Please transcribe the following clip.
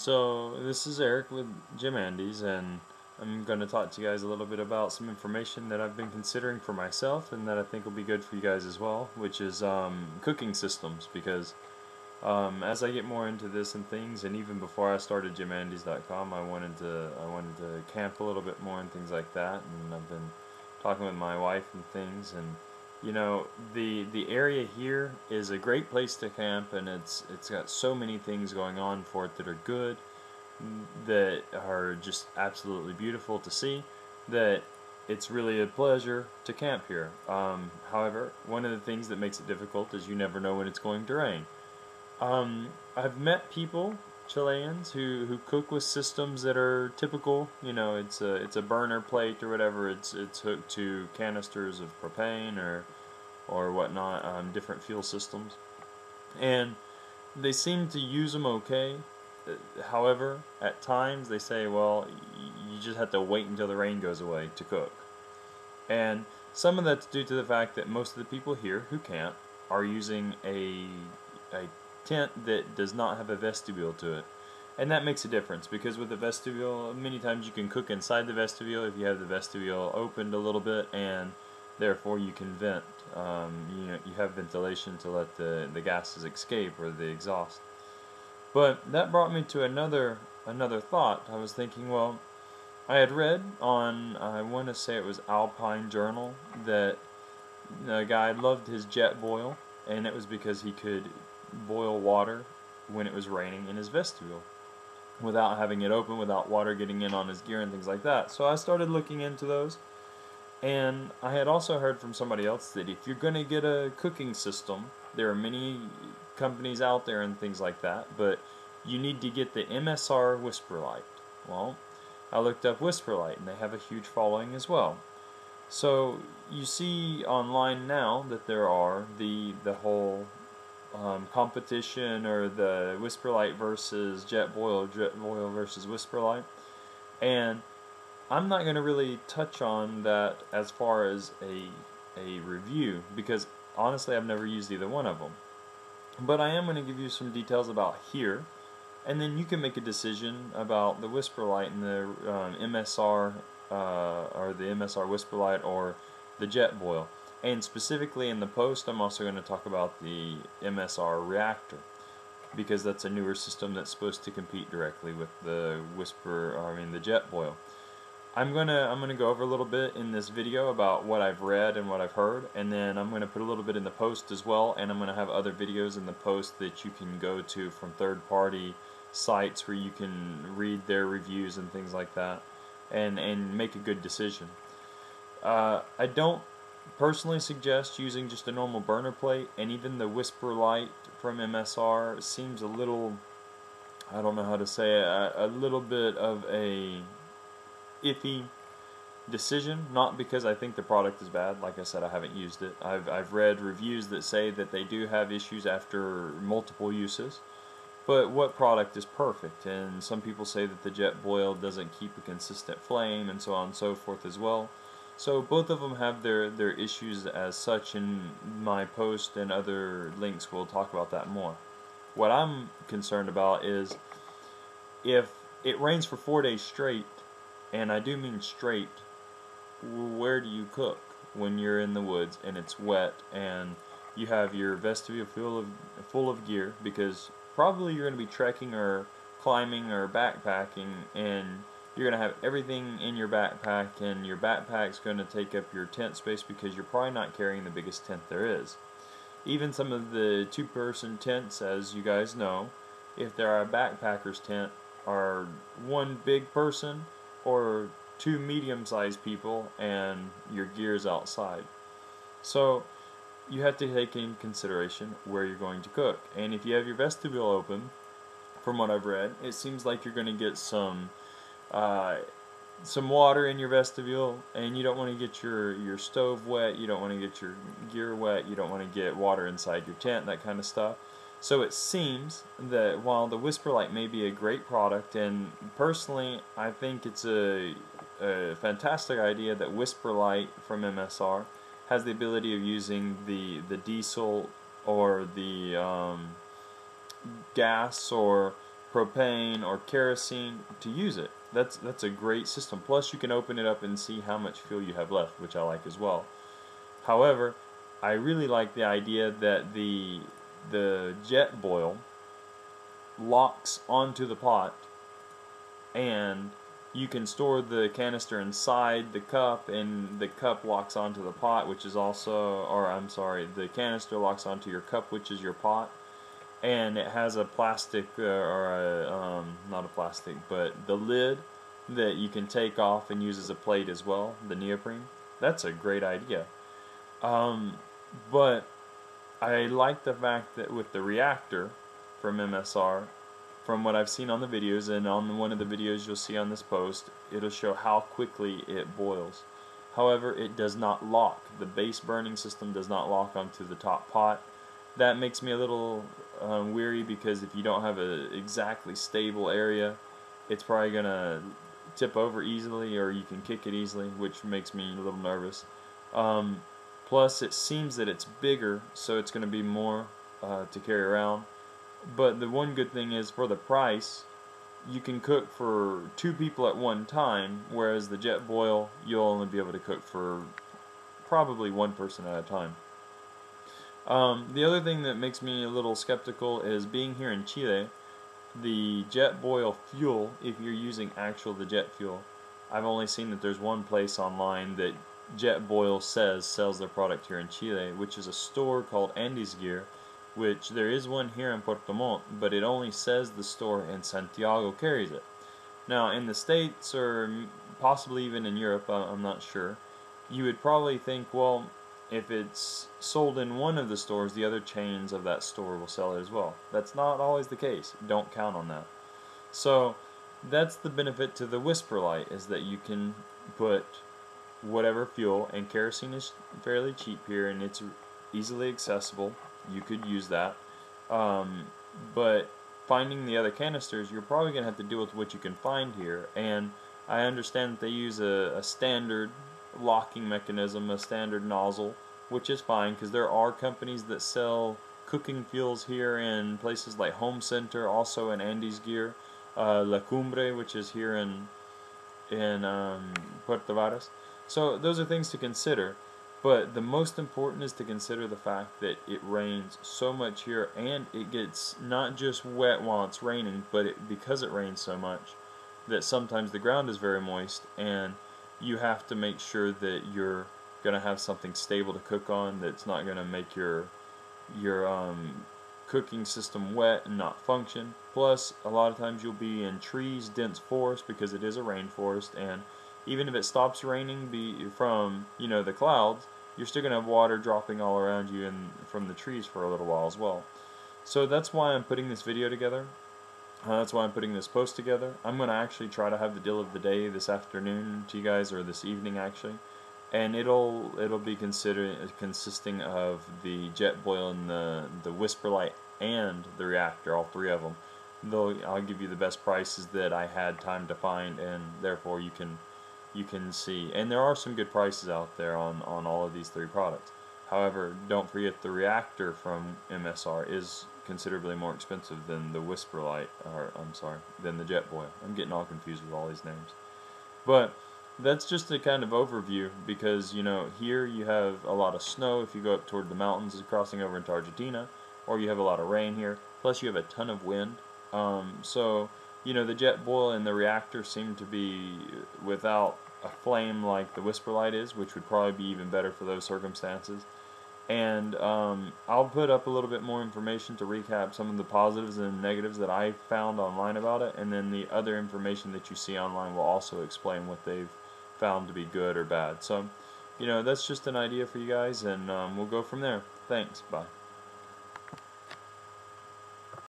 So this is Eric with Jim Andes, and I'm going to talk to you guys a little bit about some information that I've been considering for myself and that I think will be good for you guys as well, which is cooking systems. Because as I get more into this and things, and even before I started JimAndes.com, I wanted to camp a little bit more and things like that, and I've been talking with my wife and things, and you know, the area here is a great place to camp, and it's got so many things going on for it that are good, that are just absolutely beautiful to see, that it's really a pleasure to camp here. However, one of the things that makes it difficult is you never know when it's going to rain. I've met people, Chileans, who cook with systems that are typical. You know, it's a burner plate or whatever. It's hooked to canisters of propane or whatnot, different fuel systems, and they seem to use them okay. However, at times they say, well, you just have to wait until the rain goes away to cook, and some of that's due to the fact that most of the people here who camp are using a tent that does not have a vestibule to it. And that makes a difference, because with the vestibule, many times you can cook inside the vestibule if you have the vestibule opened a little bit, and therefore you can vent. You have ventilation to let the gases escape, or the exhaust. But that brought me to another thought. I was thinking, well, I had read on, I want to say it was Alpine Journal, that a guy loved his JetBoil, and it was because he could boil water when it was raining in his vestibule without having it open, without water getting in on his gear and things like that. So I started looking into those, and I had also heard from somebody else that if you're going to get a cooking system, there are many companies out there and things like that, but you need to get the MSR Whisperlite. Well, I looked up Whisperlite, and they have a huge following as well. So you see online now that there are the whole competition, or the Whisperlite versus JetBoil, JetBoil versus Whisperlite, and I'm not going to really touch on that as far as a review, because honestly I've never used either one of them. But I am going to give you some details about here, and then you can make a decision about the Whisperlite and the MSR, or the MSR Whisperlite, or the JetBoil. And specifically in the post, I'm also going to talk about the MSR Reactor, because that's a newer system that's supposed to compete directly with the the JetBoil. I'm gonna go over a little bit in this video about what I've read and what I've heard, and then I'm gonna put a little bit in the post as well, and I'm gonna have other videos in the post that you can go to from third-party sites where you can read their reviews and things like that, and make a good decision. I don't personally suggest using just a normal burner plate, and even the Whisperlite from MSR seems a little, I don't know how to say it, a little bit of a iffy decision. Not because I think the product is bad. Like I said, I haven't used it. I've read reviews that say that they do have issues after multiple uses, but what product is perfect? And some people say that the JetBoil doesn't keep a consistent flame, and so on and so forth as well. So both of them have their issues as such. In my post and other links, we'll talk about that more. What I'm concerned about is if it rains for 4 days straight, and I do mean straight, where do you cook when you're in the woods and it's wet and you have your vestibule full of gear, because probably you're going to be trekking or climbing or backpacking, and you're going to have everything in your backpack, and your backpack's going to take up your tent space because you're probably not carrying the biggest tent there is. Even some of the two-person tents, as you guys know, if they're a backpacker's tent, are one big person or two medium-sized people, and your gear's outside. So you have to take in consideration where you're going to cook. And if you have your vestibule open, from what I've read, it seems like you're going to get some water in your vestibule, and you don't want to get your stove wet, you don't want to get your gear wet, you don't want to get water inside your tent, that kind of stuff. So it seems that while the Whisperlite may be a great product, and personally I think it's a fantastic idea that Whisperlite from MSR has the ability of using the diesel or the gas or propane or kerosene to use it. That's a great system. Plus you can open it up and see how much fuel you have left, which I like as well. However, I really like the idea that the jet boil locks onto the pot, and you can store the canister inside the cup, and the cup locks onto the pot, which is also, or I'm sorry, the canister locks onto your cup, which is your pot, and it has a plastic, or a, not a plastic, but the lid that you can take off and use as a plate as well, the neoprene. That's a great idea. But I like the fact that with the reactor from MSR, from what I've seen on the videos, and on one of the videos you'll see on this post, it'll show how quickly it boils. However, it does not lock. The base burning system does not lock onto the top pot. That makes me a little weary, because if you don't have a exactly stable area, it's probably gonna tip over easily, or you can kick it easily, which makes me a little nervous. Plus, it seems that it's bigger, so it's going to be more to carry around. But the one good thing is, for the price, you can cook for 2 people at one time, whereas the JetBoil, you'll only be able to cook for probably 1 person at a time. The other thing that makes me a little skeptical is, being here in Chile, the JetBoil fuel, if you're using the jet fuel, I've only seen that there's one place online that JetBoil sells their product here in Chile, which is a store called Andes Gear, which there is one here in Puerto Montt, but it only says the store in Santiago carries it. Now, in the States, or possibly even in Europe, I'm not sure, you would probably think, well, if it's sold in one of the stores, the other chains of that store will sell it as well. That's not always the case. Don't count on that. So that's the benefit to the Whisperlite, is that you can put whatever fuel, and kerosene is fairly cheap here, and it's easily accessible. You could use that. But finding the other canisters, you're probably going to have to deal with what you can find here. And I understand that they use a standard locking mechanism, a standard nozzle, which is fine, because there are companies that sell cooking fuels here in places like Home Center, also in Andes Gear, La Cumbre, which is here in Puerto Varas. So those are things to consider, but the most important is to consider the fact that it rains so much here, and it gets not just wet while it's raining, but because it rains so much, that sometimes the ground is very moist, and you have to make sure that you're going to have something stable to cook on, that's not going to make your cooking system wet and not function. Plus, a lot of times you'll be in trees, dense forest, because it is a rainforest, and even if it stops raining from the clouds, you're still going to have water dropping all around you and from the trees for a little while as well. So that's why I'm putting this video together. That's why I'm putting this post together. I'm going to actually try to have the deal of the day this afternoon to you guys, or this evening actually, and it'll be consisting of the JetBoil and the Whisperlite and the Reactor, all 3 of them. I'll give you the best prices that I had time to find, and therefore you can see. And there are some good prices out there on all of these 3 products. However, don't forget the Reactor from MSR is considerably more expensive than the Whisperlite, or I'm sorry, than the JetBoil. I'm getting all confused with all these names. But that's just a kind of overview, because here you have a lot of snow if you go up toward the mountains crossing over into Argentina, or you have a lot of rain here, plus you have a ton of wind. So the JetBoil and the Reactor seem to be without a flame like the Whisperlite is, which would probably be even better for those circumstances. And I'll put up a little bit more information to recap some of the positives and negatives that I found online about it, and then the other information that you see online will also explain what they've found to be good or bad. So that's just an idea for you guys, and we'll go from there. Thanks. Bye.